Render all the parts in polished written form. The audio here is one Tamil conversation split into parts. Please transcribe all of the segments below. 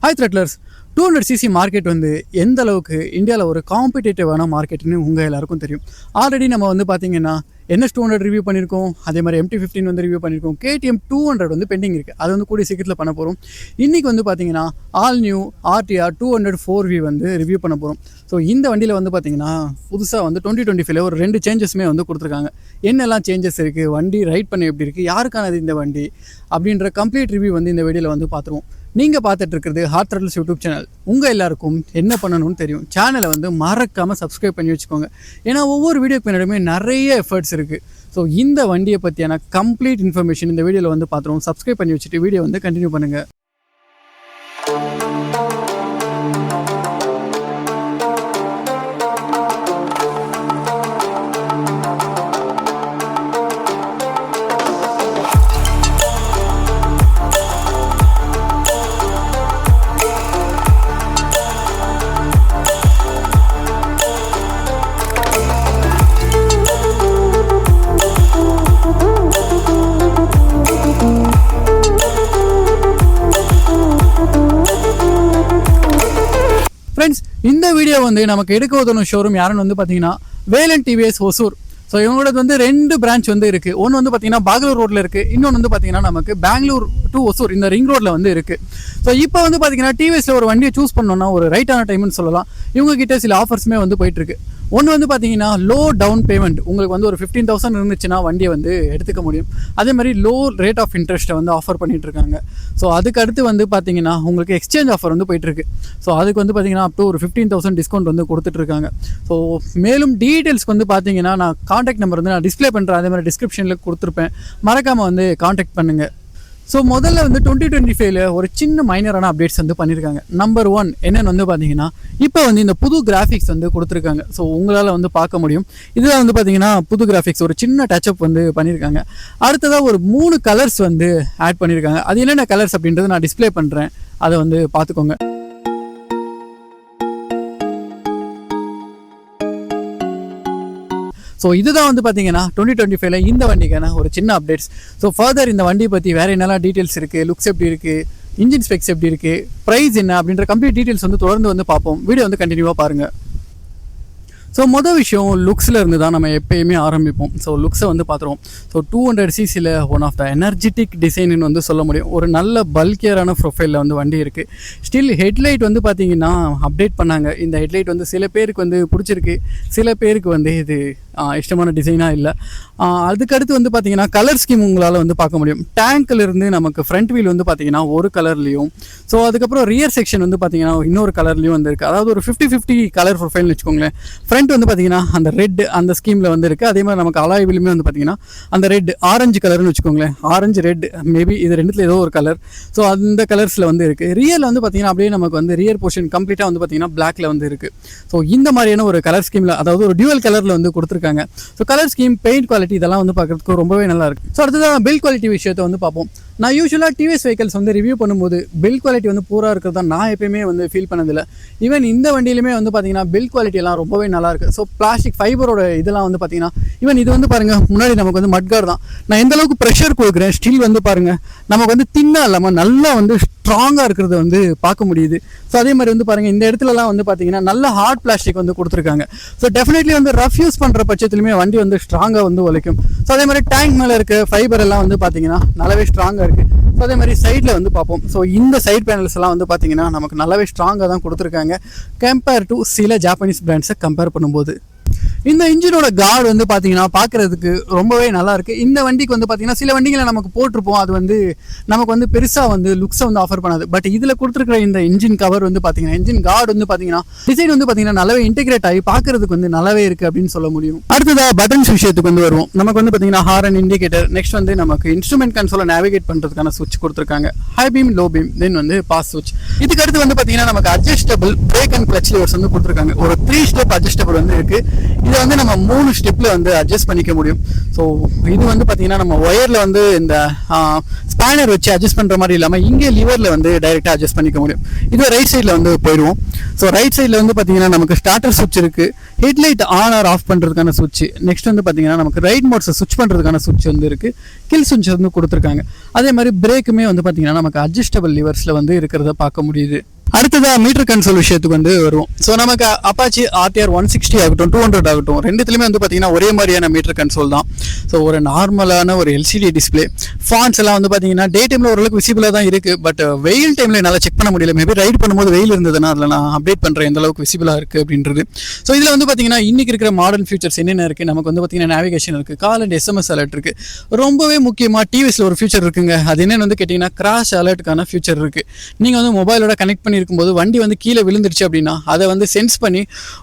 ஹாய் த்ரெட்லர்ஸ், 200cc மார்க்கெட் வந்து எந்த அளவுக்கு இந்தியாவில் ஒரு காம்படிட்டிவான மார்க்கெட்னு உங்கள் எல்லாருக்கும் தெரியும். ஆல்ரெடி நம்ம வந்து பார்த்தீங்கன்னா NS200 ரிவ்யூ பண்ணியிருக்கோம், அதே மாதிரி MT-15 வந்து ரிவ்யூ பண்ணியிருக்கோம், KTM 200 வந்து பெண்டிங் இருக்குது. அது வந்து கூடிய சீக்கிரத்தில் பண்ண போகிறோம். இன்றைக்கி வந்து பார்த்தீங்கன்னா ஆல் நியூ RTR 200 4V வந்து ரிவ்யூ பண்ண போகிறோம். ஸோ இந்த வண்டியில் வந்து பார்த்தீங்கன்னா புதுசாக வந்து 2025 ஒரு 2 சேஞ்சஸுமே வந்து கொடுத்துருக்காங்க. என்னெல்லாம் சேஞ்சஸ் இருக்குது, வண்டி ரைட் பண்ண எப்படி இருக்குது, யாருக்கானது இந்த வண்டி அப்படின்ற கம்ப்ளீட் ரிவ்யூ வந்து இந்த வீடியோவில் வந்து பார்த்துருவோம். நீங்கள் பார்த்துட்டு இருக்கிறது ஹார்ட் த்ரெட்லர்ஸ் யூடியூப் சேனல். உங்கள் எல்லாருக்கும் என்ன பண்ணணும்னு தெரியும். சேனலை வந்து மறக்காமல் சப்ஸ்கிரைப் பண்ணி வச்சுக்கோங்க. ஏன்னா ஒவ்வொரு வீடியோக்கு பின்னாடியுமே நிறைய எஃபர்ட்ஸ் இருக்குது. ஸோ இந்த வண்டியை பற்றியான கம்ப்ளீட் இன்ஃபர்மேஷன் இந்த வீடியோவில் வந்து பார்த்துருவோம். சப்ஸ்கிரைப் பண்ணி வச்சுட்டு வீடியோ வந்து கண்டினியூ பண்ணுங்கள். ஃப்ரெண்ட்ஸ், இந்த வீடியோ வந்து நமக்கு எடுக்க உதவும் ஷோரூம் யாருன்னு வந்து பார்த்தீங்கன்னா வேலன் டிவிஎஸ் ஒசூர். ஸோ இவங்களோட வந்து 2 பிரான்ச் வந்து இருக்குது. ஒன்று வந்து பார்த்தீங்கன்னா பாகலூர் ரோட்டில் இருக்குது, இன்னொன்று வந்து பார்த்தீங்கன்னா நமக்கு பெங்களூர் டு ஒசூர் இந்த ரிங் ரோட்டில் வந்து இருக்குது. ஸோ இப்போ வந்து பார்த்தீங்கன்னா டிவிஎஸில் ஒரு வண்டியை சூஸ் பண்ணோன்னா ஒரு ரைட்டான டைம்னு சொல்லலாம். இவங்ககிட்ட சில ஆஃபர்ஸுமே வந்து போயிட்டுருக்கு. ஒன்று வந்து பார்த்தீங்கன்னா லோ டவுன் பேமெண்ட், உங்களுக்கு வந்து ஒரு 15,000 இருந்துச்சுன்னா வண்டியை வந்து எடுத்துக்க முடியும். அதே மாதிரி லோ ரேட் ஆஃப் இன்ட்ரெஸ்ட்டை வந்து ஆஃபர் பண்ணிகிட்டு இருக்காங்க. ஸோ அதுக்கு அடுத்து வந்து பார்த்தீங்கன்னா உங்களுக்கு எக்ஸ்சேஞ்ச் ஆஃபர் வந்து போயிட்டுருக்கு. ஸோ அதுக்கு வந்து பார்த்தீங்கன்னா அப் டு ஒரு 15,000 டிஸ்கவுண்ட் வந்து கொடுத்துட்ருக்காங்க. ஸோ மேலும் டீட்டெயில்ஸ்க்கு வந்து பார்த்தீங்கன்னா நான் காண்டாக்ட் நம்பர் வந்து நான் டிஸ்பிளே பண்ணுறேன், அதே மாதிரி டிஸ்கிரிப்ஷனில் கொடுத்துருப்பேன். மறக்காமல் வந்து காண்டாக்ட் பண்ணுங்கள். ஸோ முதல்ல வந்து 2025 ஒரு சின்ன மைனரான அப்டேட்ஸ் வந்து பண்ணியிருக்காங்க. நம்பர் 1 என்னென்னு வந்து பார்த்தீங்கன்னா இப்போ வந்து இந்த புது கிராஃபிக்ஸ் வந்து கொடுத்துருக்காங்க. ஸோ உங்களால் வந்து பார்க்க முடியும். இதில் வந்து பார்த்தீங்கன்னா புது கிராஃபிக்ஸ் ஒரு சின்ன டச்சப் வந்து பண்ணியிருக்காங்க. அடுத்ததாக ஒரு 3 கலர்ஸ் வந்து ஆட் பண்ணியிருக்காங்க. அது என்னென்ன கலர்ஸ் அப்படின்றது நான் டிஸ்பிளே பண்ணுறேன், அதை வந்து பார்த்துக்கோங்க. ஸோ இதுதான் வந்து பார்த்தீங்கன்னா 2025 இந்த வண்டிக்கான ஒரு சின்ன அப்டேட்ஸ். ஸோ ஃபர்தர் இந்த வண்டியை பற்றி வேறு என்னெல்லாம் டீட்டெயில்ஸ் இருக்குது, லுக்ஸ் எப்படி இருக்குது, இன்ஜின் ஸ்பெக்ஸ் எப்படி இருக்குது, ப்ரைஸ் என்ன அப்படின்ற கம்ப்ளீட் டீட்டெயில்ஸ் வந்து தொடர்ந்து வந்து பார்ப்போம். வீடியோ வந்து கண்டினியூவாக பாருங்கள். ஸோ மொதல் விஷயம் லுக்ஸில் இருந்து தான் நம்ம எப்பயுமே ஆரம்பிப்போம். ஸோ லுக்ஸை வந்து பார்த்துருவோம். So 200cc one of the energetic டிசைன்னு வந்து சொல்ல முடியும். ஒரு நல்ல பல்கியரான ப்ரொஃபைலில் வந்து வண்டி இருக்குது. ஸ்டில் ஹெட்லைட் வந்து பார்த்தீங்கன்னா அப்டேட் பண்ணாங்க. இந்த ஹெட்லைட் வந்து சில பேருக்கு வந்து பிடிச்சிருக்கு, சில பேருக்கு வந்து இது இஷ்டமான டிசைனாக இல்லை. அதுக்கடுத்து வந்து பார்த்தீங்கன்னா கலர் ஸ்கீம் உங்களால் வந்து பார்க்க முடியும். டேங்க்கில் இருந்து நமக்கு ஃப்ரண்ட் வீல் வந்து பார்த்தீங்கன்னா ஒரு கலர்லேயும், ஸோ அதுக்கப்புறம் ரியர் செக்ஷன் வந்து பார்த்தீங்கன்னா இன்னொரு கலர்லேயும் வந்து இருக்குது. அதாவது ஒரு 50-50 கலர் ப்ரொஃபைல்னு வச்சுக்கோங்களேன். ஃப்ரண்ட் வந்து பார்த்தீங்கன்னா அந்த ரெட் அந்த ஸ்கீமில் வந்து இருக்குது. அதே மாதிரி நமக்கு அலாய் வீலுமே வந்து பார்த்தீங்கன்னா அந்த ரெட் ஆரஞ்சு கலர்னு வச்சுக்கோங்களேன். ஆரஞ்சு ரெட் மேபி இது ரெண்டுத்தில் ஏதோ ஒரு கலர். ஸோ அந்த கலர்ஸில் வந்து இருக்குது. ரியரில் வந்து பார்த்தீங்கன்னா அப்படியே நமக்கு வந்து ரியர் போர்ஷன் கம்ப்ளீட்டாக வந்து பார்த்தீங்கன்னா பிளாக்ல வந்து இருக்குது. ஸோ இந்த மாதிரியான ஒரு கலர் ஸ்கீமில், அதாவது ஒரு டியூவல் கலரில் வந்து கொடுத்துருக்காங்க. So colour scheme, paint quality இதெல்லாம் வந்து பார்க்குறதுக்கு ரொம்பவே நல்லா இருக்குது. ஸோ அடுத்ததான் பில்ட் குவாலிட்டி விஷயத்தை வந்து பார்ப்போம். நான் யூஸ்வலாக டிவிஎஸ் வெஹிக்கல்ஸ் வந்து ரிவ்யூ பண்ணும்போது பில்ட் குவாலிட்டி வந்து பூரா இருக்கிறதா நான் எப்பயுமே வந்து ஃபீல் பண்ணதில்லை. ஈவன் இந்த வண்டியிலுமே வந்து பார்த்தீங்கன்னா பில்ட் குவாலிட்டி எல்லாம் ரொம்பவே நல்லா இருக்குது. ஸோ பிளாஸ்டிக் ஃபைபரோட இதெல்லாம் வந்து பார்த்தீங்கன்னா ஈவன் இது வந்து பாருங்கள், முன்னாடி நமக்கு வந்து மட்கார்டு தான். நான் எந்த அளவுக்கு ப்ரெஷர் கொடுக்குறேன், ஸ்டில் வந்து பாருங்கள் நமக்கு வந்து தின்னாக இல்லாமல் நல்லா வந்து ஸ்ட்ராங்காக இருக்கிறத வந்து பார்க்க முடியுது. ஸோ அதே மாதிரி வந்து பாருங்கள், இந்த இடத்துலலாம் வந்து பார்த்தீங்கன்னா நல்ல ஹார்ட் பிளாஸ்டிக் வந்து கொடுத்துருக்காங்க. ஸோ டெஃபினெட்லி வந்து ரஃப் யூஸ் பண்ணுற பட்சத்துலையுமே வண்டி வந்து ஸ்ட்ராங்காக வந்து உழைக்கும். ஸோ அதே மாதிரி டேங்க் மேலே இருக்க ஃபைபர் எல்லாம் வந்து பார்த்தீங்கன்னா நல்லாவே ஸ்ட்ராங்காக இருக்குது. ஸோ அதே மாதிரி சைடில் வந்து பார்ப்போம். ஸோ இந்த சைட் பேனல்ஸ் எல்லாம் வந்து பார்த்தீங்கன்னா நமக்கு நல்லாவே ஸ்ட்ராங்காக தான் கொடுத்துருக்காங்க கம்பேர் டு சில ஜாப்பனீஸ் பிராண்ட்ஸை கம்பேர் பண்ணும்போது. இந்த இன்ஜினோட கார்டு வந்து பார்த்தீங்கன்னா பார்க்குறதுக்கு ரொம்பவே நல்லா இருக்குது. இந்த வண்டிக்கு வந்து பார்த்தீங்கன்னா சில வண்டிகளை நமக்கு போட்டிருப்போம், அது வந்து நமக்கு வந்து பெருசாக வந்து லுக்ஸை வந்து ஆஃபர் பண்ணாது. பட் இதில் கொடுத்துருக்கிற இந்த இன்ஜின் கவர் வந்து பார்த்தீங்கன்னா, இன்ஜின் கார்டு வந்து பார்த்தீங்கன்னா டிசைன் வந்து பார்த்தீங்கன்னா நல்லாவே இன்டெகிரேட் ஆகி பார்க்குறதுக்கு வந்து நல்லாவே இருக்குது அப்படின்னு சொல்ல முடியும். அடுத்ததாக பட்டன்ஸ் விஷயத்துக்கு வந்து வருவோம். நமக்கு வந்து பார்த்தீங்கன்னா ஹாரன் இண்டிகேட்டர், நெக்ஸ்ட் வந்து நமக்கு இன்ஸ்ட்ருமெண்ட் கன்சோலை நேவிகேட் பண்ணுறதுக்கான சுவிட்ச் கொடுத்துருக்காங்க. ஹை பீம், லோ பீம், தென் வந்து பாஸ் சுவிட்ச். இதுக்கு அடுத்து வந்து பார்த்தீங்கன்னா நமக்கு adjustable break and clutch levers வந்து கொடுத்துருக்காங்க. ஒரு 3 ஸ்டெப் அட்ஜஸ்டபிள் வந்து இருக்குது. இதை வந்து நம்ம 3 ஸ்டெப்பில் வந்து அட்ஜஸ்ட் பண்ணிக்க முடியும். ஸோ இது வந்து பார்த்தீங்கன்னா நம்ம ஒயரில் வந்து இந்த ஸ்பேனர் வச்சு அட்ஜஸ்ட் பண்ணுற மாதிரி இல்லாமல் இங்கே லிவரில் வந்து டைரெக்டாக அட்ஜஸ்ட் பண்ணிக்க முடியும். இது ரைட் சைடில் வந்து போயிடுவோம். ஸோ ரைட் சைடில் வந்து பார்த்தீங்கன்னா நமக்கு ஸ்டார்டர் சுவிட்ச் இருக்குது, ஹெட்லைட் ஆன் ஆர் ஆஃப் பண்ணுறதுக்கான சுவிட்ச். நெக்ஸ்ட் வந்து பார்த்தீங்கன்னா நமக்கு ரைட் மோட்ஸை சுவிட்ச் பண்ணுறதுக்கான சுவிட்ச் வந்து இருக்குது, கில் சுவிட்ச் வந்து கொடுத்துருக்காங்க. அதே மாதிரி பிரேக்குமே வந்து பார்த்தீங்கன்னா நமக்கு அட்ஜஸ்டபிள் லிவர்ஸில் வந்து இருக்கிறத பார்க்க முடியுது. அடுத்ததாக மீட்டர் கன்சோல் விஷயத்துக்கு வந்து வருவோம். ஸோ நமக்கு அப்பாச்சி RTR 160 ஆகட்டும் 200 ஆகட்டும் ரெண்டுத்துலையுமே வந்து பார்த்தீங்கன்னா ஒரே மாதிரியான மீட்டர் கன்சோல் தான். ஸோ ஒரு நார்மலான ஒரு LCD டிஸ்பிளே, ஃபான்ட்ஸ் எல்லாம் வந்து பார்த்தீங்கன்னா டே டைமில் ஓரளவுக்கு விசிபிளாக தான் இருக்குது. பட் வெயில் டைமில் என்னால் செக் பண்ண முடியல. மேபி ரைட் பண்ணும்போது வெயில் இருந்ததுன்னா அதில் நான் அப்டேட் பண்ணுறேன் எந்த அளவுக்கு விசிபிளாக இருக்குது அப்படின்றது. ஸோ இதில் வந்து பார்த்தீங்கன்னா இன்றைக்கி இருக்கிற மாடர்ன் ஃபியூச்சர்ஸ் என்னென்ன இருக்குது, நமக்கு வந்து பார்த்தீங்கன்னா நேவிகேஷன் இருக்குது, கால் அண்ட் SMS அலர்ட் இருக்குது. ரொம்பவே முக்கியமாக டிவிஎஸில் ஒரு ஃபியூச்சர் இருக்குங்க. அது என்னென்னு வந்து கேட்டிங்கன்னா கிராஷ் அலர்ட்டுக்கான ஃபியூச்சர் இருக்குது. நீங்கள் வந்து மொபைலோட கனெக்ட் பண்ணியிருக்கும்போது வண்டி வந்து கீழே விழுந்துருச்சு அப்படின்னா அதை வந்து சென்ஸ் பண்ணி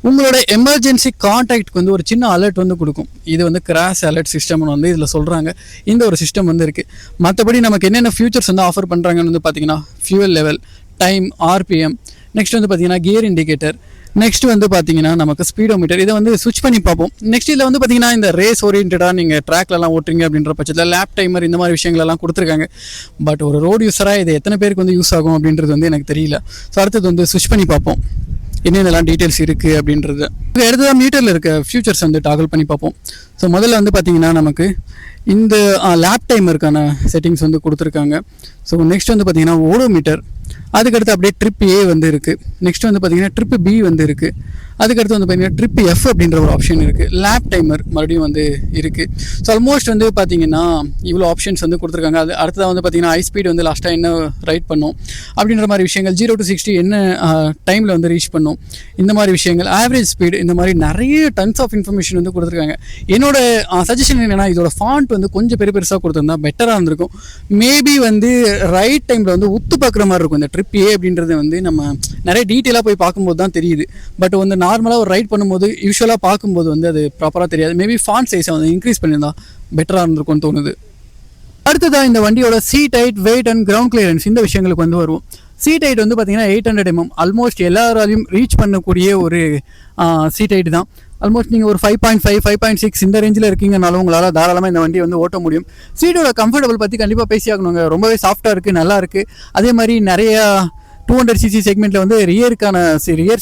உங்களோட எமர்ஜென்சி கான்டாக்ட்க்கு வந்து ஒரு சின்ன அலர்ட் வந்து கொடுக்கும். இது வந்து கிராஷ் அலர்ட் சிஸ்டம்னு வந்து இதில் சொல்கிறாங்க. இந்த ஒரு சிஸ்டம் வந்து இருக்குது. மற்றபடி நமக்கு என்னென்ன ஃபியூச்சர்ஸ் வந்து ஆஃபர் பண்ணுறாங்கன்னு வந்து பார்த்தீங்கன்னா fuel level, time, RPM, next வந்து பார்த்தீங்கன்னா கியர் இண்டிகேட்டர், நெக்ஸ்ட் வந்து பார்த்தீங்கன்னா நமக்கு ஸ்பீடோமீட்டர். இதை வந்து ஸ்விட்ச் பண்ணி பார்ப்போம். நெக்ஸ்ட் இதில் வந்து பார்த்தீங்கன்னா இந்த ரேஸ் ஓரியன்டாக நீங்கள் ட்ராக்லலாம் ஓட்டுறீங்க அப்படின்ற பட்சத்தில் லேப் டைமர் இந்த மாதிரி விஷயங்களெல்லாம் கொடுத்துருக்காங்க. பட் ஒரு ரோடு யூஸராக இது எத்தனை பேருக்கு வந்து யூஸ் ஆகும் அப்படின்றது வந்து எனக்கு தெரியல. ஸோ அடுத்தது வந்து ஸ்விட்ச் பண்ணி பார்ப்போம் என்னென்னலாம் டீட்டெயில்ஸ் இருக்குது அப்படின்றது. அடுத்ததாக மீட்டரில் இருக்க ஃபியூச்சர்ஸ் வந்து டாகல் பண்ணி பார்ப்போம். ஸோ முதல்ல வந்து பார்த்தீங்கன்னா நமக்கு இந்த லேப் டைமருக்கான செட்டிங்ஸ் வந்து கொடுத்துருக்காங்க. ஸோ நெக்ஸ்ட் வந்து பார்த்தீங்கன்னா ஓடோமீட்டர், அதுக்கடுத்து அப்படியே ட்ரிப் A வந்து இருக்குது. நெக்ஸ்ட் வந்து பார்த்தீங்கன்னா ட்ரிப் B வந்து இருக்குது. அதுக்கடுத்து வந்து பார்த்தீங்கன்னா ட்ரிப் F அப்படின்ற ஒரு ஆப்ஷன் இருக்குது. லேப் டைமர் மறுபடியும் வந்து இருக்குது. ஸோ ஆல்மோஸ்ட் வந்து பார்த்தீங்கன்னா இவ்வளோ ஆப்ஷன்ஸ் வந்து கொடுத்துருக்காங்க. அது அடுத்ததாக வந்து பார்த்தீங்கன்னா ஹை ஸ்பீட் வந்து லாஸ்ட்டாக என்ன ரைட் பண்ணும் அப்படின்ற மாதிரி விஷயங்கள், 0 to 60 என்ன டைமில் வந்து ரீச் பண்ணும், இந்த மாதிரி விஷயங்கள், ஆவரேஜ் ஸ்பீடு, இந்த மாதிரி நிறைய டன்ஸ் ஆஃப் இன்ஃபர்மேஷன் வந்து கொடுத்துருக்காங்க. என்னோட சஜஷன் என்னென்னா இதோட ஃபாண்ட் வந்து கொஞ்சம் பெருசாக கொடுத்துருந்தா பெட்டராக இருந்திருக்கும். மேபி வந்து ரைட் டைமில் வந்து உத்து பார்க்குற மாதிரி இருக்கும். இந்த ட்ரிப் A அப்படின்றது வந்து நம்ம நிறைய டீட்டெயிலாக போய் பார்க்கும்போது தான் தெரியுது. பட் வந்து நார்மலாக ஒரு ரைட் பண்ணும்போது யூஸ்வலாக பார்க்கும்போது வந்து அது ப்ராப்பராக தெரியாது. மேபி ஃபாண்ட் சைஸை வந்து இன்க்ரீஸ் பண்ணியிருந்தா பெட்டராக இருந்திருக்கும்னு தோணுது. அடுத்ததாக இந்த வண்டியோட seat height, weight and ground clearance இந்த விஷயங்களுக்கு வந்து வருவோம். சீட் ஹைட் வந்து பார்த்தீங்கன்னா 800 mm, ஆல்மோஸ்ட் எல்லாராலையும் ரீச் பண்ணக்கூடிய ஒரு சீட் ஹைட் தான். ஆல்மோஸ்ட் நீங்கள் ஒரு 5.5, 5.6 இந்த ரேஞ்சில் இருக்கீங்கனாலும் உங்களால் தாராளமாக இந்த வண்டியை வந்து ஓட்ட முடியும். சீட்டோட கம்ஃபர்டபுள் பற்றி கண்டிப்பாக பேசியாகணுங்க. ரொம்பவே சாஃப்டாக இருக்குது, நல்லா இருக்குது. அதே மாதிரி நிறையா 200cc செக்மெண்ட்டில் வந்து ரியர்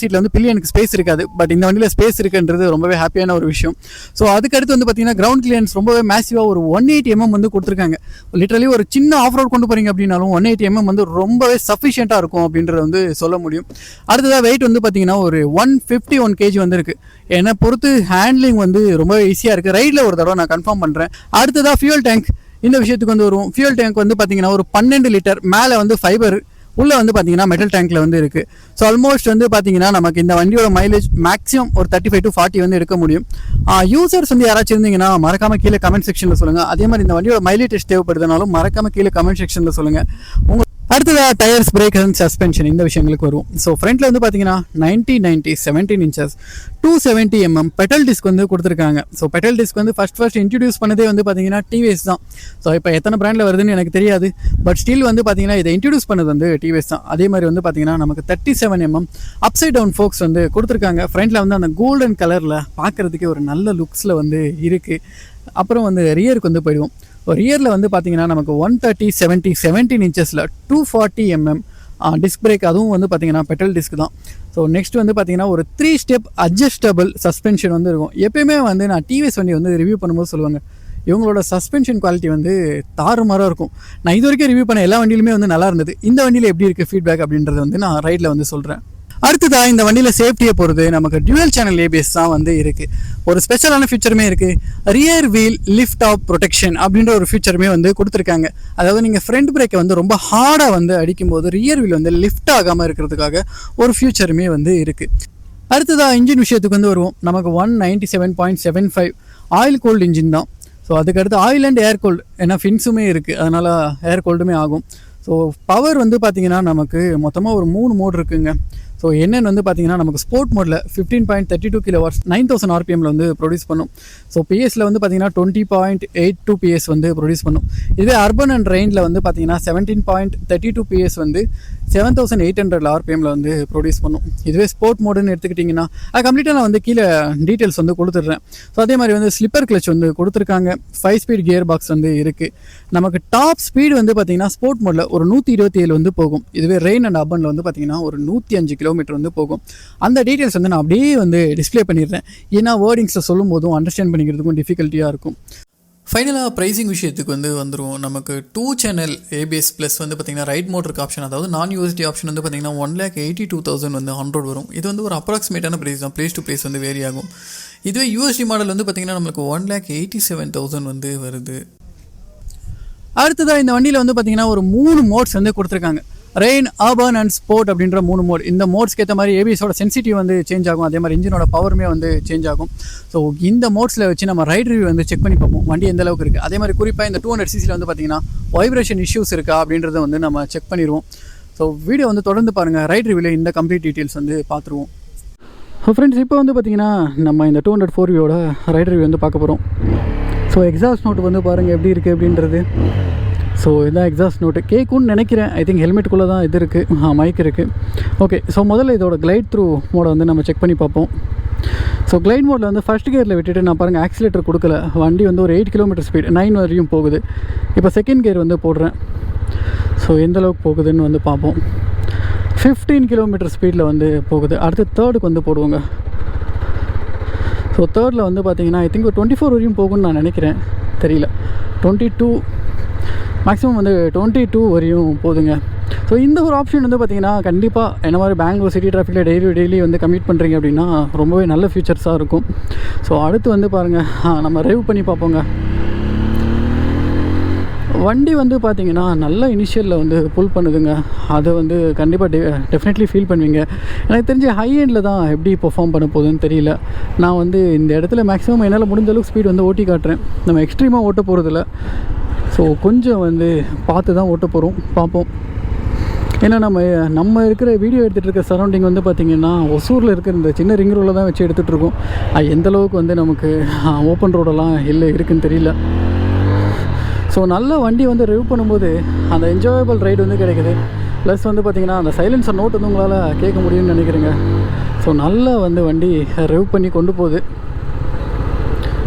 சீட்டில் வந்து பில்லியனுக்கு ஸ்பேஸ் இருக்காது. பட் இந்த வண்டியில் ஸ்பேஸ் இருக்குன்றது ரொம்பவே ஹாப்பியான ஒரு விஷயம். ஸோ அதுக்கடுத்து வந்து பார்த்தீங்கன்னா கிரவுண்ட் கிளியரன்ஸ் ரொம்பவே மேசிவாக ஒரு 180 mm வந்து கொடுத்துருக்காங்க. லிட்டரலி ஒரு சின்ன ஆஃப் ரோட் கொண்டு போகிறீங்க அப்படின்னாலும் 180 mm வந்து ரொம்பவே சஃபிஷியண்ட்டாக இருக்கும் அப்படின்றத வந்து சொல்ல முடியும். அடுத்ததாக வெயிட் வந்து பார்த்தீங்கன்னா ஒரு 151 kg வந்து இருக்குது. என்னை பொறுத்து ஹேண்ட்லிங் வந்து ரொம்பவே ஈஸியாக இருக்குது. ரைடில் ஒரு தடவை நான் கன்ஃபார்ம் பண்ணுறேன். அடுத்ததாக ஃபியூல் டேங்க் இந்த விஷயத்துக்கு வந்து வரும். ஃபியூல் டேங்க் வந்து பார்த்தீங்கன்னா ஒரு 12 லிட்டர், மேலே வந்து ஃபைபர், உள்ளே வந்து பார்த்தீங்கன்னா மெட்டல் டேங்க்கில் வந்து இருக்குது. ஸோ ஆல்மோஸ்ட் வந்து பார்த்தீங்கன்னா நமக்கு இந்த வண்டியோட மைலேஜ் மேக்ஸிமம் ஒரு 35 to 40 வந்து எடுக்க முடியும். யூசர்ஸ் வந்து யாராச்சும் இருந்தீங்கன்னா மறக்காமல் கீழே கமெண்ட் செக்ஷனில் சொல்லுங்கள். அதே மாதிரி இந்த வண்டியோட மைலேஜ் டெஸ்ட் தேவைப்படுதுனாலும் மறக்காமல் கீழே கமெண்ட் செக்ஷனில் சொல்லுங்கள். அடுத்ததாக டயர்ஸ், பிரேக் அண்ட் சஸ்பென்ஷன் இந்த விஷயங்களுக்கு வரும். ஸோ ஃப்ரண்ட்டில் வந்து பார்த்தீங்கன்னா 90 17 inches 270 mm பெட்டல் டிஸ்க் வந்து கொடுத்துருக்காங்க. ஸோ பெட்டல் டிஸ்க் வந்து ஃபர்ஸ்ட் இன்ட்ரடியூஸ் பண்ணதே வந்து பார்த்தீங்கன்னா டிவிஎஸ் தான். ஸோ இப்போ எத்தனை பிராண்டில் வருதுன்னு எனக்கு தெரியாது. பட் ஸ்டில் வந்து பார்த்தீங்கன்னா இதை இன்ட்ரடியூஸ் பண்ணது வந்து டிவிஎஸ் தான். அதே மாதிரி வந்து பார்த்தீங்கன்னா நமக்கு 37 mm அப்சைட் டவுன் ஃபோக்ஸ் வந்து கொடுத்துருக்காங்க. ஃப்ரண்ட்டில் வந்து அந்த கோல்டன் கலரில் பார்க்குறதுக்கே ஒரு நல்ல லுக்ஸில் வந்து இருக்குது. அப்புறம் வந்து ரியருக்கு வந்து போயிடுவோம். ரியரில் வந்து பார்த்தீங்கன்னா நமக்கு 130 70 17 inches 240 mm டிஸ்க் பிரேக், அதுவும் வந்து பார்த்தீங்கன்னா பெட்டல் டிஸ்க் தான். ஸோ நெக்ஸ்ட் வந்து பார்த்தீங்கன்னா ஒரு 3 ஸ்டெப் அட்ஜஸ்டபிள் சஸ்பென்ஷன் வந்து இருக்கும். எப்பயுமே வந்து நான் டிவிஎஸ் வண்டி வந்து ரிவ்யூ பண்ணும்போது சொல்லுவாங்க, இவங்களோட சஸ்பென்ஷன் குவாலிட்டி வந்து தாறுமாறாக இருக்கும். நான் இது வரைக்கும் ரிவ்யூ பண்ண எல்லா வண்டியிலுமே வந்து நல்லா இருந்தது. இந்த வண்டியில் எப்படி இருக்குது ஃபீட்பேக் அப்படின்றது வந்து நான் ரைடில் வந்து சொல்கிறேன். அடுத்ததாக இந்த வண்டியில் சேஃப்டியை பொறுத்து நமக்கு டியூவல் சேனல் ABS தான் வந்து இருக்குது. ஒரு ஸ்பெஷலான ஃபீச்சருமே இருக்குது. Rear wheel lift off protection அப்படின்ற ஒரு ஃபீச்சருமே வந்து கொடுத்துருக்காங்க. அதாவது நீங்கள் ஃப்ரண்ட் பிரேக்கை வந்து ரொம்ப ஹார்டாக வந்து அடிக்கும்போது ரியர் வீல் வந்து லிஃப்ட் ஆகாமல் இருக்கிறதுக்காக ஒரு ஃபியூச்சருமே வந்து இருக்குது. அடுத்ததாக இன்ஜின் விஷயத்துக்கு வந்து வருவோம். நமக்கு 197.75 ஆயில் கோல்டு இன்ஜின் தான். ஸோ அதுக்கடுத்து ஆயில் அண்ட் ஏர் கோல்டு, ஏன்னா ஃபின்ஸுமே இருக்குது, அதனால் ஏர் கோல்டுமே ஆகும். ஸோ பவர் வந்து பார்த்திங்கன்னா நமக்கு மொத்தமாக ஒரு 3 மோட் இருக்குங்க. ஸோ என்னென்னு வந்து பார்த்தீங்கன்னா நமக்கு ஸ்போர்ட் மோடில் 15.32 kW 9000 RPM வந்து ப்ரொடியூஸ் பண்ணும். ஸோ பிஎஸ்சில் வந்து பார்த்தீங்கன்னா 20.82 PS வந்து ப்ரொடியூஸ் பண்ணும். இதுவே அர்பன் அண்ட் ரெயினில் வந்து பார்த்தீங்கன்னா 17.32 PS வந்து 7800 RPM வந்து ப்ரொடியூஸ் பண்ணும். இதுவே ஸ்போர்ட் மோடுன்னு எடுத்துக்கிட்டிங்கன்னா அது கம்ப்ளீட்டாக நான் வந்து கீழே டீட்டெயில்ஸ் வந்து கொடுத்துட்றேன். ஸோ அதே மாதிரி வந்து ஸ்லிப்பர் கிளச் வந்து கொடுத்துருக்காங்க. 5 ஸ்பீட் கியர் பாக்ஸ் வந்து இருக்குது. நமக்கு டாப் ஸ்பீடு வந்து பார்த்தீங்கன்னா ஸ்போர்ட் மோடில் ஒரு 127 வந்து போகும். இதுவே ரெயின் அண்ட் அர்பனில் வந்து பார்த்தீங்கன்னா ஒரு 105 km வந்து போகும். அந்த டீட்டெயில்ஸ் வந்து நான் அப்படியே வந்து டிஸ்பிளே பண்ணிடுறேன். ஏன்னா வேர்டிங்ஸில் சொல்லும் போதும் அண்டர்ஸ்டாண்ட் பண்ணிக்கிறதுக்கும் டிஃபிகல்ட்டியாக இருக்கும். ஃபைனலாக ப்ரைஸிங் விஷயத்துக்கு வந்துடும். நமக்கு 2 சேனல் ABS ப்ளஸ் பார்த்திங்கன்னா ரைட் மோட்டருக்கு ஆப்ஷன், அதாவது நான் USD ஆப்ஷன் பார்த்திங்கன்னா 1,82,000 100 வரும். இது ஒரு அப்ராக்சிமேட்டான ப்ரைஸ் தான், ப்ளேஸ் டு ப்ளேஸ் வேரி ஆகும். இதுவே USD மாடல் பார்த்திங்கன்னா நம்மளுக்கு 1,87,000 வருது. அடுத்ததாக இந்த வண்டியில் பார்த்திங்கன்னா ஒரு 3 மோட்ஸ் கொடுத்துருக்காங்க. ரெயின், அர்பன் அண்ட் ஸ்போர்ட் அப்படின்ற 3 மோட். இந்த மோட்ஸ்க்கு ஏற்ற மாதிரி ABSோட சென்சிட்டிவ் சேஞ்ச் ஆகும், அதே மாதிரி இன்ஜினோட பவருமே சேஞ்ச் ஆகும். ஸோ இந்த மோட்ஸில் வச்சு நம்ம ரைட் ரிவ்யூ செக் பண்ணி பார்ப்போம் வண்டி எந்த அளவுக்கு இருக்குது. அதே மாதிரி குறிப்பாக இந்த 200cc பார்த்திங்கன்னா வைப்ரேஷன் இஷ்யூஸ் இருக்கா அப்படின்றத நம்ம செக் பண்ணிடுவோம். ஸோ வீடியோ தொடர்ந்து பாருங்கள். ரைட் ரிவ்யூவில் இந்த கம்ப்ளீட் டீட்டெயில்ஸ் பார்த்துருவோம். ஸோ ஃப்ரெண்ட்ஸ், இப்போ பார்த்திங்கன்னா நம்ம இந்த 204வியோட ரைட் ரிவ்யூ பார்க்க போகிறோம். ஸோ எக்ஸாஸ்ட் நோட்டு பாருங்கள் எப்படி இருக்குது அப்படின்றது. ஸோ இதான் எக்ஸாஸ்ட் நோட்டு கேட்கும்னு நினைக்கிறேன். ஐ திங்க் ஹெல்மெட்டுக்குள்ளே தான் இது இருக்குது, மைக் இருக்குது. ஓகே, ஸோ முதல்ல இதோட கிளைட் த்ரூ மோடை நம்ம செக் பண்ணி பார்ப்போம். ஸோ கிளைட் மோடில் ஃபஸ்ட் கியரில் விட்டுட்டு நான் பாருங்கள் ஆக்சிலேட்டர் கொடுக்கல. வண்டி ஒரு 8 km ஸ்பீட் 9 வரையும் போகுது. இப்போ செகண்ட் கியர் போடுறேன். ஸோ எந்தளவுக்கு போகுதுன்னு பார்ப்போம். 15 km ஸ்பீடில் போகுது. அடுத்து தேர்டுக்கு போடுவோங்க. ஸோ தேர்டில் பார்த்தீங்கன்னா ஐ திங்க் ஒரு 24 வரையும் போகும்னு நான் நினைக்கிறேன், தெரியல. 22 மேக்ஸிமம் 22 வரையும் போதுங்க. ஸோ இந்த ஒரு ஆப்ஷன் பார்த்திங்கன்னா கண்டிப்பாக என்ன மாதிரி பெங்களூர் சிட்டி டிராஃபிக்கில் டெய்லி கம்யூட் பண்ணுறீங்க அப்படின்னா ரொம்பவே நல்ல ஃபியூச்சர்ஸாக இருக்கும். ஸோ அடுத்து பாருங்கள் நம்ம ரைவ் பண்ணி பார்ப்போங்க. வண்டி பார்த்திங்கன்னா நல்ல இனிஷியலில் புல் பண்ணுதுங்க. அதை கண்டிப்பாக டெஃபினெட்லி ஃபீல் பண்ணுவீங்க. எனக்கு தெரிஞ்ச ஹை எண்டில் தான் எப்படி பெர்ஃபார்ம் பண்ண போகுதுன்னு தெரியல. நான் இந்த இடத்துல மேக்ஸிமம் என்னால் முடிஞ்ச அளவுக்கு ஸ்பீட் ஓட்டி காட்டுறேன். நம்ம எக்ஸ்ட்ரீமாக ஓட்ட போகிறதில்ல. ஸோ கொஞ்சம் பார்த்து தான் ஓட்ட போகிறோம், பார்ப்போம். ஏன்னா நம்ம இருக்கிற வீடியோ எடுத்துகிட்டு இருக்க சரௌண்டிங் பார்த்திங்கன்னா ஒசூரில் இருக்கிற இந்த சின்ன ரிங் ரோடில் தான் வச்சு எடுத்துகிட்ருக்கோம். எந்தளவுக்கு நமக்கு ஓப்பன் ரோடெல்லாம் இல்லை இருக்குதுன்னு தெரியல. ஸோ நல்ல வண்டி ரிவ் பண்ணும்போது அந்த என்ஜாயபிள் ரைடு கிடைக்குது. ப்ளஸ் பார்த்திங்கன்னா அந்த சைலன்சர் நோட் உங்களால் கேட்க முடியும்னு நினைக்கிறேங்க. ஸோ நல்லா வண்டி ரிவ் பண்ணி கொண்டு போகுது.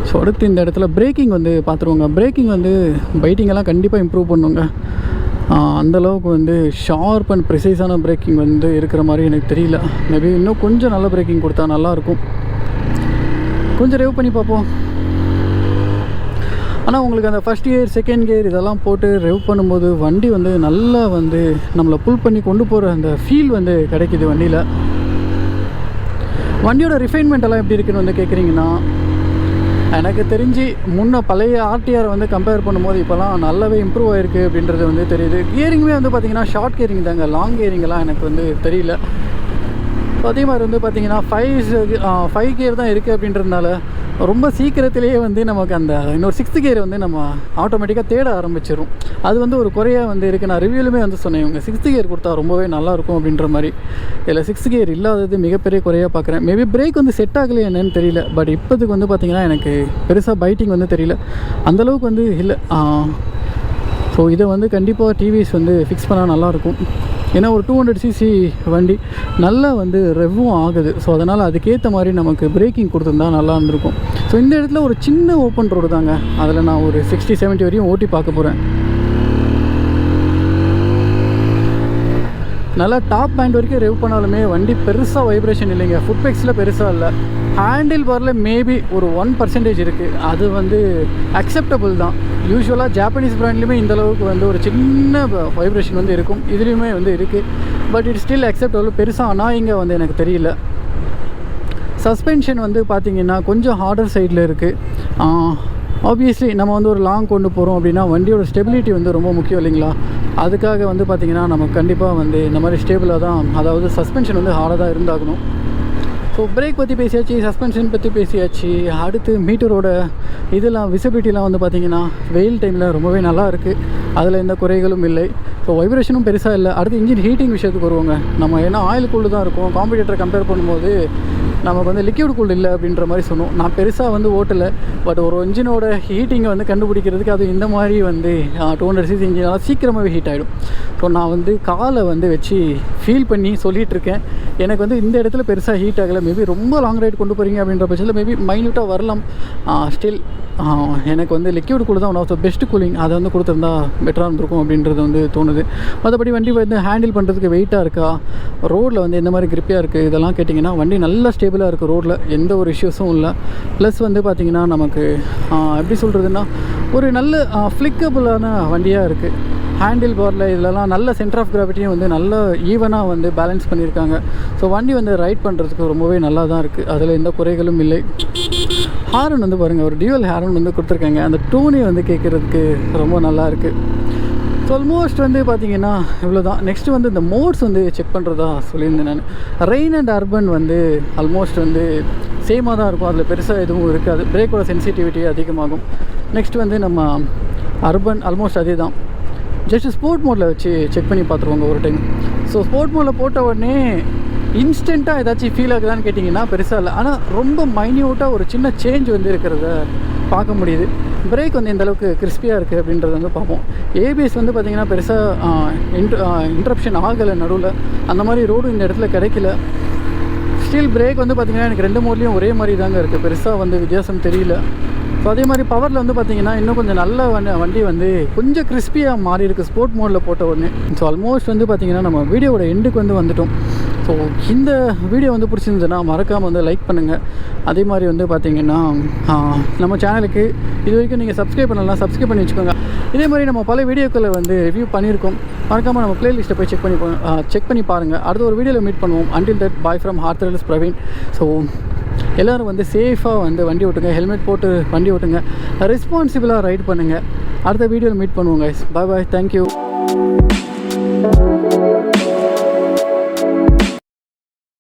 ஸோ அடுத்து இந்த இடத்துல பிரேக்கிங் பார்த்துருவோங்க. பிரேக்கிங் பைட்டிங்கெல்லாம் கண்டிப்பாக இம்ப்ரூவ் பண்ணுங்க. அந்தளவுக்கு ஷார்ப் அண்ட் ப்ரிசைஸான பிரேக்கிங் இருக்கிற மாதிரி எனக்கு தெரியல. மேபி இன்னும் கொஞ்சம் நல்ல பிரேக்கிங் கொடுத்தா நல்லாயிருக்கும். கொஞ்சம் ரிவ் பண்ணி பார்ப்போம். ஆனால் உங்களுக்கு அந்த ஃபஸ்ட் கியர் செகண்ட் கியர் இதெல்லாம் போட்டு ரிவ் பண்ணும்போது வண்டி நல்லா நம்மளை புல் பண்ணி கொண்டு போகிற அந்த ஃபீல் கிடைக்குது வண்டியில். வண்டியோட ரிஃபைன்மெண்ட் எல்லாம் எப்படி இருக்குன்னு கேட்குறீங்கன்னா, எனக்கு தெரிஞ்சு முன்ன பழைய ஆர்டிஆர் கம்பேர் பண்ணும்போது இப்போலாம் நல்லாவே இம்ப்ரூவ் ஆகிருக்கு அப்படின்றது தெரியுது. கியரிங்குமே பார்த்திங்கன்னா ஷார்ட் கியரிங் தாங்க, லாங் கியரிங்கெல்லாம் எனக்கு தெரியல. அதே மாதிரி பார்த்திங்கன்னா 5 கியர் தான் இருக்குது அப்படின்றதுனால ரொம்ப சீக்கிரத்திலேயே நமக்கு அந்த இன்னொரு 6th கியர் நம்ம ஆட்டோமேட்டிக்காக தேட ஆரம்பிச்சிடும். அது ஒரு குறையாக இருக்குது. நான் ரிவ்யூலுமே சொன்னேன், இவங்க 6th கியர் கொடுத்தா ரொம்பவே நல்லாயிருக்கும் அப்படின்ற மாதிரி. இதில் 6th கியர் இல்லாதது மிகப்பெரிய குறையாக பார்க்குறேன். மேபி பிரேக் செட் ஆகலையே என்னன்னு தெரியல. பட் இப்போதுக்கு பார்த்திங்கன்னா எனக்கு பெருசாக பைட்டிங் தெரியல, அந்தளவுக்கு இல்லை. ஸோ இதை கண்டிப்பாக டிவிஎஸ் ஃபிக்ஸ் பண்ணால் நல்லாயிருக்கும். ஏன்னா ஒரு 200cc வண்டி நல்லா ரெவ்வும் ஆகுது. ஸோ அதனால் அதுக்கேற்ற மாதிரி நமக்கு பிரேக்கிங் கொடுத்துருந்தா நல்லா இருந்திருக்கும். ஸோ இந்த இடத்துல ஒரு சின்ன ஓப்பன் ரோடு தாங்க, அதில் நான் ஒரு 60-70 வரையும் ஓட்டி பார்க்க போகிறேன். நல்லா டாப் பேண்ட் வரைக்கும் ரெவ் பண்ணாலுமே வண்டி பெருசாக வைப்ரேஷன் இல்லைங்க. ஃபுட்பெக்ஸில் பெருசாக இல்லை. ஹேண்டில் பாரில் மேபி ஒரு 1% இருக்குது. அது அக்செப்டபுள் தான். யூஸ்வலாக ஜாப்பனீஸ் ப்ராண்ட்லேயுமே இந்தளவுக்கு ஒரு சின்ன வைப்ரேஷன் இருக்கும், இதுலேயுமே இருக்குது. But it still acceptable. பெருசாக அனாயிங்க எனக்கு தெரியல. சஸ்பென்ஷன் பார்த்திங்கன்னா கொஞ்சம் ஹார்டர் சைடில் இருக்குது. ஆப்வியஸ்லி நம்ம ஒரு லாங் கொண்டு போகிறோம் அப்படின்னா வண்டியோட ஸ்டெபிலிட்டி ரொம்ப முக்கியம் இல்லைங்களா. அதுக்காக பார்த்திங்கன்னா நமக்கு கண்டிப்பாக இந்த மாதிரி ஸ்டேபிளாக தான், அதாவது சஸ்பென்ஷன் ஹார்டாக தான் இருந்தாகணும். ஸோ பிரேக் பற்றி பேசியாச்சு, சஸ்பென்ஷன் பற்றி பேசியாச்சு. அடுத்து மீட்டரோட இதெல்லாம் விசிபிலிட்டிலாம் பார்த்திங்கன்னா வெயில் டைமில் ரொம்பவே நல்லா இருக்குது. அதில் எந்த குறைகளும் இல்லை. ஸோ வைப்ரேஷனும் பெருசாக இல்லை. அடுத்து இன்ஜின் ஹீட்டிங் விஷயத்துக்கு வருவாங்க. நம்ம ஏன்னா ஆயில் கூல்டு தான் இருக்கும். காம்படிட்டரை கம்பேர் பண்ணும்போது நமக்கு லிக்விட் கூல்டு இல்லை அப்படின்ற மாதிரி சொன்னோம். நான் பெருசாக ஓட்டலை. பட் ஒரு இன்ஜினோட ஹீட்டிங்கை கண்டுபிடிக்கிறதுக்கு அது இந்த மாதிரி 200cc இன்ஜினால் சீக்கிரமாகவே ஹீட் ஆகிடும். ஸோ நான் காலை வச்சு ஃபீல் பண்ணி சொல்லிகிட்ருக்கேன். எனக்கு இந்த இடத்துல பெருசாக ஹீட் ஆகலை. மேபி ரொம்ப லாங் ரைட் கொண்டு போகிறீங்க அப்படின்ற பட்சத்தில் மேபி மைன்யூட்டாக வரலாம். ஸ்டில் எனக்கு லிக்விட் கூல் தான் one of the best cooling. அதை கொடுத்துருந்தா பெட்டராக இருந்திருக்கும் அப்படின்றது தோணுது. மற்றபடி வண்டி ஹேண்டில் பண்ணுறதுக்கு வெயிட்டாக இருக்கா, ரோடில் எந்த மாதிரி கிரிப்பியாக இருக்குது, இதெல்லாம் கேட்டிங்கன்னா வண்டி நல்லா ஸ்டேபிளாக இருக்குது. ரோடில் எந்த ஒரு இஷ்யூஸும் இல்லை. ப்ளஸ் பார்த்திங்கன்னா நமக்கு எப்படி சொல்கிறதுன்னா ஒரு நல்ல ஃப்ளிக்கபிளான வண்டியாக இருக்குது. ஹேண்டில் பாரில் இதிலலாம் நல்ல சென்டர் ஆஃப் கிராவிட்டியும் வந்து நல்ல ஈவனாக வந்து பேலன்ஸ் பண்ணியிருக்காங்க. ஸோ வண்டி வந்து ரைட் பண்ணுறதுக்கு ரொம்பவே நல்லா தான் இருக்குது, அதில் எந்த குறைகளும் இல்லை. ஹாரன் வந்து பாருங்கள், ஒரு டியூவல் ஹாரன் வந்து கொடுத்துருக்காங்க. அந்த டூனே வந்து கேட்குறதுக்கு ரொம்ப நல்லா இருக்குது. ஸோ ஆல்மோஸ்ட் வந்து பார்த்திங்கன்னா இவ்வளோ தான். நெக்ஸ்ட்டு வந்து இந்த மோட்ஸ் வந்து செக் பண்ணுறதா சொல்லியிருந்தேன் நான். ரெயின் அண்ட் அர்பன் வந்து ஆல்மோஸ்ட் வந்து சேமாக தான் இருக்கும், அதில் பெருசாக எதுவும் இருக்காது. பிரேக்கோட சென்சிட்டிவிட்டி அதிகமாகும். நெக்ஸ்ட் வந்து நம்ம அர்பன் ஆல்மோஸ்ட் அதே தான். ஜஸ்ட் ஸ்போர்ட் மோடில் வச்சு செக் பண்ணி பார்த்துருவாங்க ஒரு டைம். ஸோ ஸ்போர்ட் மோடில் போட்ட உடனே இன்ஸ்டண்ட்டாக ஏதாச்சும் ஃபீல் ஆகுதான்னு கேட்டிங்கன்னா பெருசாக இல்லை. ஆனால் ரொம்ப மைன்யூட்டாக ஒரு சின்ன சேஞ்ச் வந்து இருக்கிறத பார்க்க முடியுது. பிரேக் வந்து எந்தளவுக்கு கிறிஸ்பியாக இருக்குது அப்படின்றத வந்து பார்ப்போம். ஏபிஎஸ் வந்து பார்த்திங்கன்னா பெருசாக இன்ட்ரப்ஷன் ஆகலை நடுவில். அந்த மாதிரி ரோடு இந்த இடத்துல கிடைக்கல. ஸ்டீல் பிரேக் வந்து பார்த்திங்கன்னா எனக்கு 2 மோட்லேயும் ஒரே மாதிரி தாங்க இருக்குது, பெருசாக வந்து வித்தியாசம் தெரியல. ஸோ அதே மாதிரி பவரில் வந்து பார்த்திங்கன்னா இன்னும் கொஞ்சம் நல்ல வண்டி வந்து கொஞ்சம் கிறிஸ்பியாக மாறி இருக்குது ஸ்போர்ட் மோடில் போட்ட உடனே. ஸோ ஆல்மோஸ்ட் வந்து பார்த்திங்கன்னா நம்ம வீடியோவோட எண்டுக்கு வந்து வந்துட்டோம். ஸோ இந்த வீடியோ வந்து பிடிச்சிருந்ததுன்னா மறக்காமல் வந்து லைக் பண்ணுங்கள். அதே மாதிரி வந்து பார்த்திங்கன்னா நம்ம சேனலுக்கு இது வரைக்கும் நீங்கள் சப்ஸ்கிரைப் பண்ணலாம், சப்ஸ்கிரைப் பண்ணி வச்சுக்கோங்க. இதே மாதிரி நம்ம பல வீடியோக்களை வந்து ரிவ்யூ பண்ணியிருக்கோம். மறக்காமல் நம்ம ப்ளேலிஸ்ட்டை போய் செக் பண்ணி பாருங்கள். அடுத்த ஒரு வீடியோவில் மீட் பண்ணுவோம். அண்டில் தட் பாய் ஃப்ரம் ஹார்த்ரல்ஸ் பிரவீன். ஸோ எல்லோரும் வந்து சேஃபாக வந்து வண்டி ஓட்டுங்க, ஹெல்மெட் போட்டு வண்டி ஓட்டுங்க, ரெஸ்பான்சிபிளாக ரைட் பண்ணுங்கள். அடுத்த வீடியோவில் மீட் பண்ணுவோம் கைஸ். பாய் பாய், தேங்க்யூ.